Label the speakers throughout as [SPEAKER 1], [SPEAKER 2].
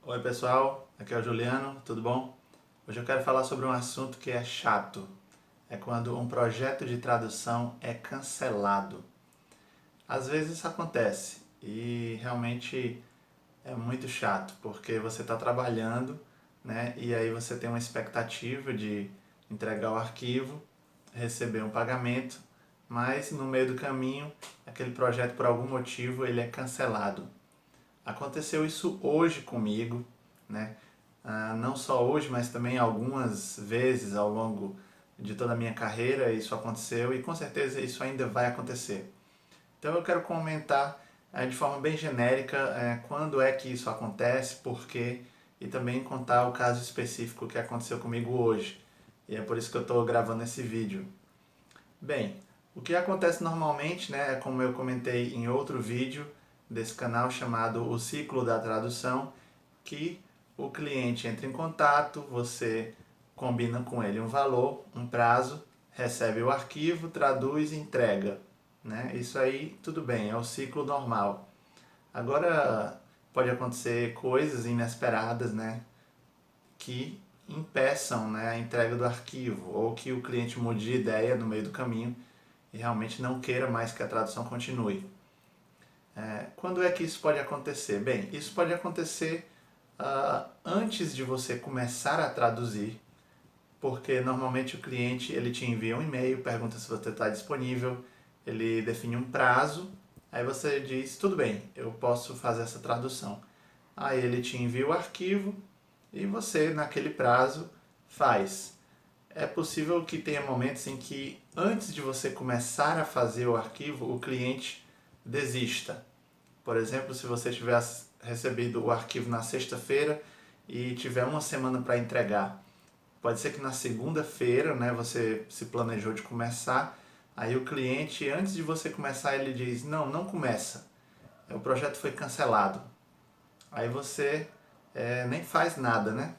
[SPEAKER 1] Oi pessoal, aqui é o Juliano, tudo bom? Hoje eu quero falar sobre um assunto que é chato. É quando um projeto de tradução é cancelado. Às vezes isso acontece e realmente é muito chato, porque você está trabalhando, né? E aí você tem uma expectativa de entregar o arquivo, receber um pagamento, mas no meio do caminho, aquele projeto por algum motivo ele é cancelado. Aconteceu isso hoje comigo, né? Não só hoje, mas também algumas vezes ao longo de toda a minha carreira isso aconteceu e com certeza isso ainda vai acontecer. Então eu quero comentar de forma bem genérica quando é que isso acontece, por quê e também contar o caso específico que aconteceu comigo hoje. E é por isso que eu estou gravando esse vídeo. Bem, o que acontece normalmente, né, é como eu comentei em outro vídeo desse canal chamado O Ciclo da Tradução, que o cliente entra em contato, você combina com ele um valor, um prazo, recebe o arquivo, traduz e entrega. Né? Isso aí tudo bem, é o ciclo normal. Agora pode acontecer coisas inesperadas, né, que impeçam, né, a entrega do arquivo ou que o cliente mude de ideia no meio do caminho e realmente não queira mais que a tradução continue. Quando é que isso pode acontecer? Bem, isso pode acontecer antes de você começar a traduzir, porque normalmente o cliente ele te envia um e-mail, pergunta se você está disponível, ele define um prazo, aí você diz, tudo bem, eu posso fazer essa tradução. Aí ele te envia o arquivo e você, naquele prazo, faz. É possível que tenha momentos em que, antes de você começar a fazer o arquivo, o cliente desista. Por exemplo, se você tiver recebido o arquivo na sexta-feira e tiver uma semana para entregar, pode ser que na segunda-feira, né, você se planejou de começar, aí o cliente, antes de você começar, ele diz, não, não começa, o projeto foi cancelado. Aí você nem faz nada, né?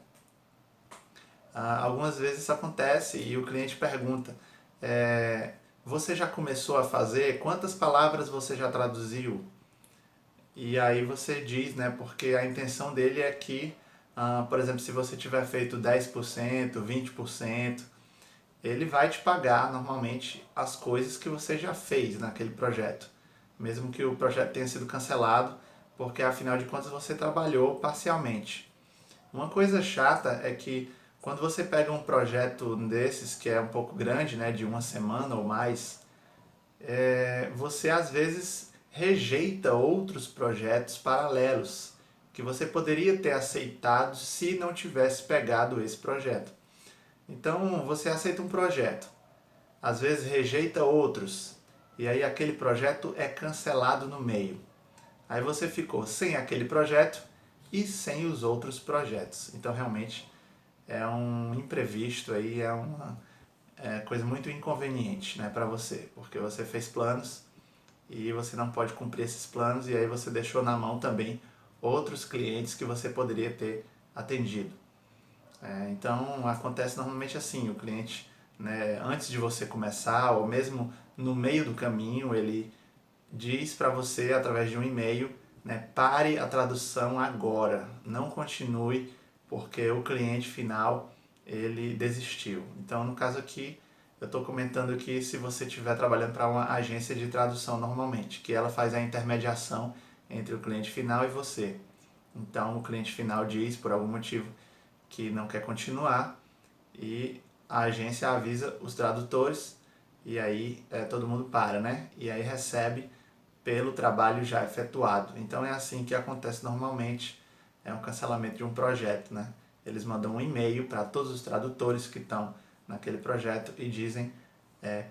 [SPEAKER 1] Algumas vezes isso acontece e o cliente pergunta: você já começou a fazer? Quantas palavras você já traduziu? E aí você diz, né? Porque a intenção dele é que, por exemplo, se você tiver feito 10%, 20%, ele vai te pagar normalmente as coisas que você já fez naquele projeto, mesmo que o projeto tenha sido cancelado, porque afinal de contas você trabalhou parcialmente. Uma coisa chata é que quando você pega um projeto desses que é um pouco grande, né, de uma semana ou mais, você às vezes rejeita outros projetos paralelos que você poderia ter aceitado se não tivesse pegado esse projeto. Então você aceita um projeto, às vezes rejeita outros, e aí aquele projeto é cancelado no meio. Aí você ficou sem aquele projeto e sem os outros projetos. Então realmente é um imprevisto aí, é uma coisa muito inconveniente, né, para você, porque você fez planos e você não pode cumprir esses planos e aí você deixou na mão também outros clientes que você poderia ter atendido. Então acontece normalmente assim, o cliente, né, antes de você começar ou mesmo no meio do caminho, ele diz para você através de um e-mail, né, pare a tradução agora, não continue porque o cliente final ele desistiu. Então no caso aqui eu estou comentando que se você estiver trabalhando para uma agência de tradução normalmente, que ela faz a intermediação entre o cliente final e você. Então o cliente final diz por algum motivo que não quer continuar e a agência avisa os tradutores e aí todo mundo para, né? E aí recebe pelo trabalho já efetuado. Então é assim que acontece normalmente, é um cancelamento de um projeto, né? Eles mandam um e-mail para todos os tradutores que estão naquele projeto e dizem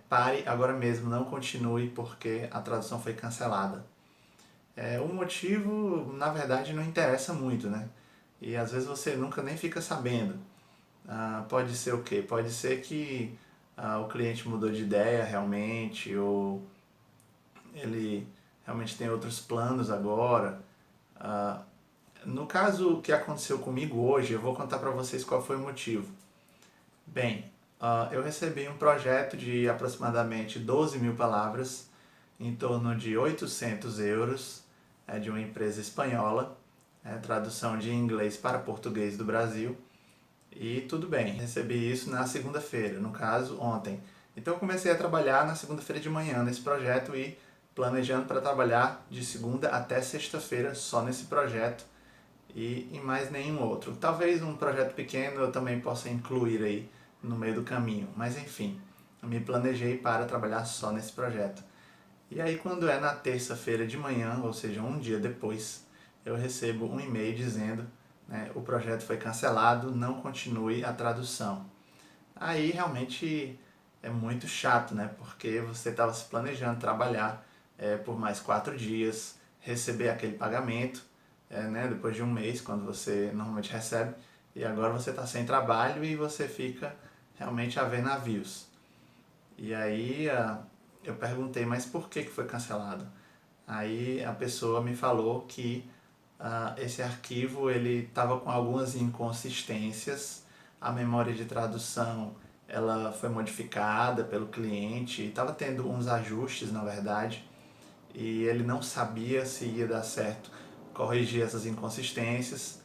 [SPEAKER 1] pare agora mesmo, não continue porque a tradução foi cancelada. O motivo, na verdade, não interessa muito, né? E às vezes você nunca nem fica sabendo. Pode ser o quê? Pode ser que o cliente mudou de ideia realmente, ou ele realmente tem outros planos agora. Ah, no caso que aconteceu comigo hoje, eu vou contar para vocês qual foi o motivo. Bem, eu recebi um projeto de aproximadamente 12 mil palavras, em torno de 800 euros, de uma empresa espanhola. tradução de inglês para português do Brasil. E tudo bem, recebi isso na segunda-feira, no caso, ontem. Então eu comecei a trabalhar na segunda-feira de manhã nesse projeto e planejando para trabalhar de segunda até sexta-feira só nesse projeto e em mais nenhum outro. Talvez um projeto pequeno eu também possa incluir aí no meio do caminho, mas enfim, eu me planejei para trabalhar só nesse projeto. E aí quando é na terça-feira de manhã, ou seja, um dia depois, eu recebo um e-mail dizendo, né, o projeto foi cancelado, não continue a tradução. Aí realmente é muito chato, né? Porque você estava se planejando trabalhar por mais 4 dias, receber aquele pagamento, né? Depois de um mês, quando você normalmente recebe, e agora você está sem trabalho e você fica realmente a ver navios. E aí eu perguntei, mas por que foi cancelado? Aí a pessoa me falou que esse arquivo ele estava com algumas inconsistências, a memória de tradução ela foi modificada pelo cliente, estava tendo uns ajustes na verdade, e ele não sabia se ia dar certo corrigir essas inconsistências,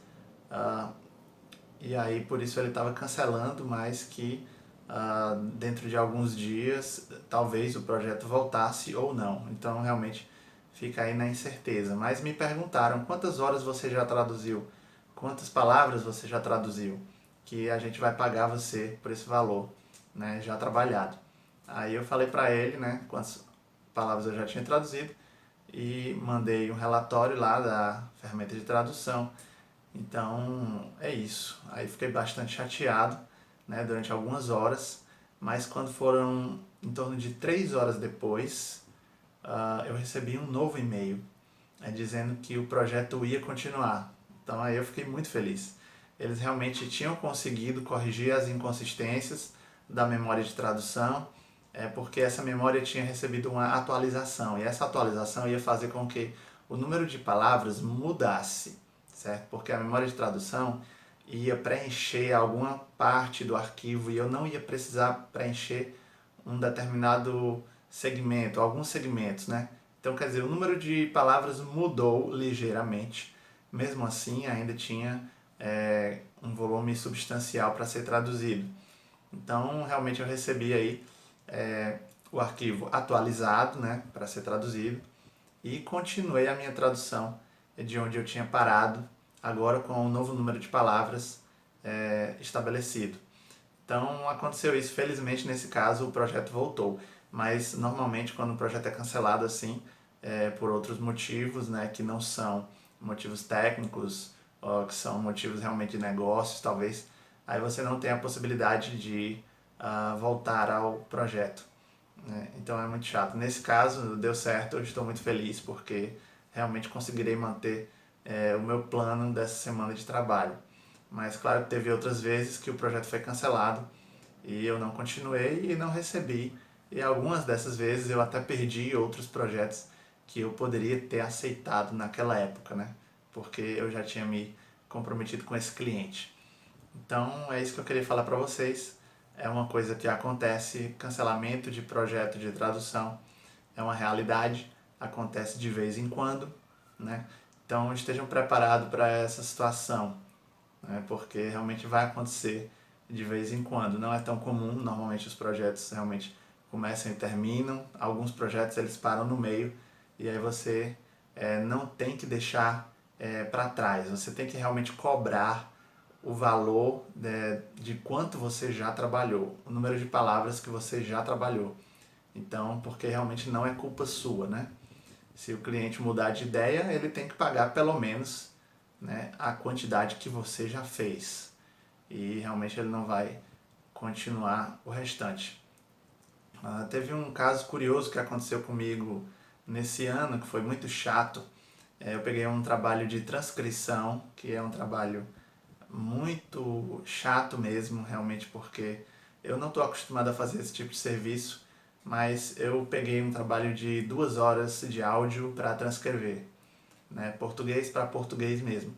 [SPEAKER 1] e aí por isso ele estava cancelando, mas que dentro de alguns dias talvez o projeto voltasse ou não. Então realmente fica aí na incerteza. Mas me perguntaram quantas horas você já traduziu, quantas palavras você já traduziu, que a gente vai pagar você por esse valor, né, já trabalhado. Aí eu falei para ele, né, quantas palavras eu já tinha traduzido e mandei um relatório lá da ferramenta de tradução. Então é isso. Aí fiquei bastante chateado, né, durante algumas horas, mas quando foram em torno de 3 horas depois, eu recebi um novo e-mail dizendo que o projeto ia continuar. Então aí eu fiquei muito feliz. Eles realmente tinham conseguido corrigir as inconsistências da memória de tradução, porque essa memória tinha recebido uma atualização e essa atualização ia fazer com que o número de palavras mudasse, certo? Porque a memória de tradução ia preencher alguma parte do arquivo e eu não ia precisar preencher um determinado segmento, alguns segmentos, né? Então, quer dizer, o número de palavras mudou ligeiramente, mesmo assim ainda tinha um volume substancial para ser traduzido. Então, realmente eu recebi aí o arquivo atualizado, né, para ser traduzido e continuei a minha tradução de onde eu tinha parado, agora com um novo número de palavras estabelecido. Então aconteceu isso, felizmente nesse caso o projeto voltou, mas normalmente quando o projeto é cancelado assim, por outros motivos, né, que não são motivos técnicos, ou que são motivos realmente de negócios, talvez, aí você não tem a possibilidade de voltar ao projeto, né? Então é muito chato. Nesse caso deu certo, eu estou muito feliz porque realmente conseguirei manter o meu plano dessa semana de trabalho. Mas claro que teve outras vezes que o projeto foi cancelado e eu não continuei e não recebi. E algumas dessas vezes eu até perdi outros projetos que eu poderia ter aceitado naquela época, né? Porque eu já tinha me comprometido com esse cliente. Então é isso que eu queria falar para vocês. É uma coisa que acontece, cancelamento de projeto de tradução é uma realidade, acontece de vez em quando, né? Então estejam preparados para essa situação, né? Porque realmente vai acontecer de vez em quando. Não é tão comum, normalmente os projetos realmente começam e terminam. Alguns projetos eles param no meio e aí você não tem que deixar para trás. Você tem que realmente cobrar o valor de quanto você já trabalhou, o número de palavras que você já trabalhou. Então, porque realmente não é culpa sua, né? Se o cliente mudar de ideia, ele tem que pagar pelo menos, né, a quantidade que você já fez. E realmente ele não vai continuar o restante. Teve um caso curioso que aconteceu comigo nesse ano, que foi muito chato. Eu peguei um trabalho de transcrição, que é um trabalho muito chato mesmo, realmente, porque eu não estou acostumado a fazer esse tipo de serviço, mas eu peguei um trabalho de 2 horas de áudio para transcrever, né, português para português mesmo.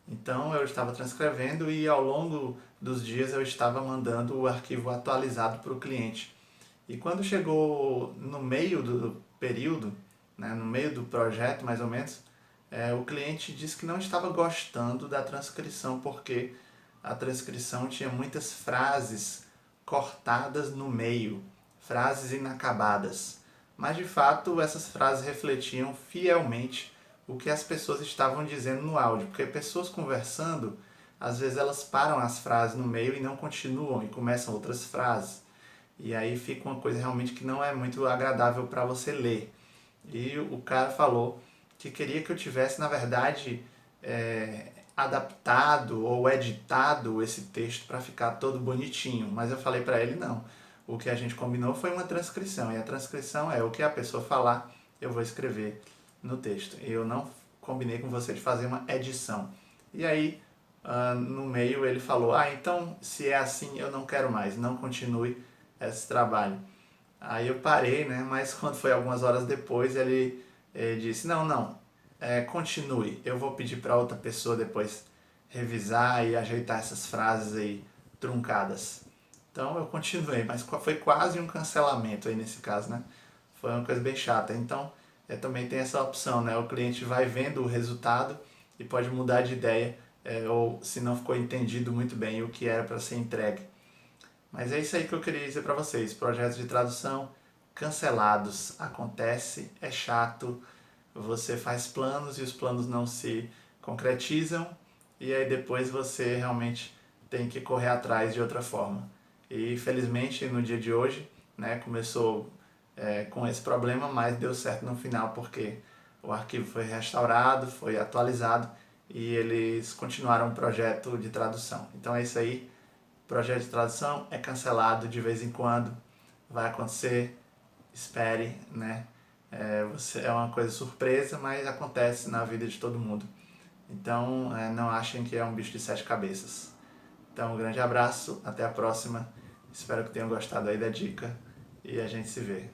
[SPEAKER 1] Então eu estava transcrevendo e ao longo dos dias eu estava mandando o arquivo atualizado para o cliente. E quando chegou no meio do período, né, no meio do projeto mais ou menos, O cliente disse que não estava gostando da transcrição porque a transcrição tinha muitas frases cortadas no meio, frases inacabadas. Mas de fato essas frases refletiam fielmente o que as pessoas estavam dizendo no áudio, porque pessoas conversando, às vezes elas param as frases no meio e não continuam e começam outras frases. E aí fica uma coisa realmente que não é muito agradável para você ler. E o cara falou que queria que eu tivesse, na verdade, adaptado ou editado esse texto para ficar todo bonitinho. Mas eu falei para ele, não. O que a gente combinou foi uma transcrição. E a transcrição é o que a pessoa falar, eu vou escrever no texto. Eu não combinei com você de fazer uma edição. E aí, no meio, ele falou, então, se é assim, eu não quero mais. Não continue esse trabalho. Aí eu parei, né? Mas quando foi algumas horas depois, ele disse: não, continue. Eu vou pedir para outra pessoa depois revisar e ajeitar essas frases aí truncadas. Então eu continuei, mas foi quase um cancelamento aí nesse caso, né? Foi uma coisa bem chata. Então também tem essa opção, né? O cliente vai vendo o resultado e pode mudar de ideia, ou se não ficou entendido muito bem o que era para ser entregue. Mas é isso aí que eu queria dizer para vocês. Projetos de tradução cancelados. Acontece, é chato. Você faz planos e os planos não se concretizam. E aí depois você realmente tem que correr atrás de outra forma. E felizmente no dia de hoje, né, começou com esse problema, mas deu certo no final porque o arquivo foi restaurado, foi atualizado e eles continuaram o projeto de tradução. Então é isso aí. Projeto de tradução é cancelado de vez em quando, vai acontecer, espere, né? É uma coisa surpresa, mas acontece na vida de todo mundo. Então, não achem que é um bicho de sete cabeças. Então, um grande abraço, até a próxima. Espero que tenham gostado aí da dica e a gente se vê.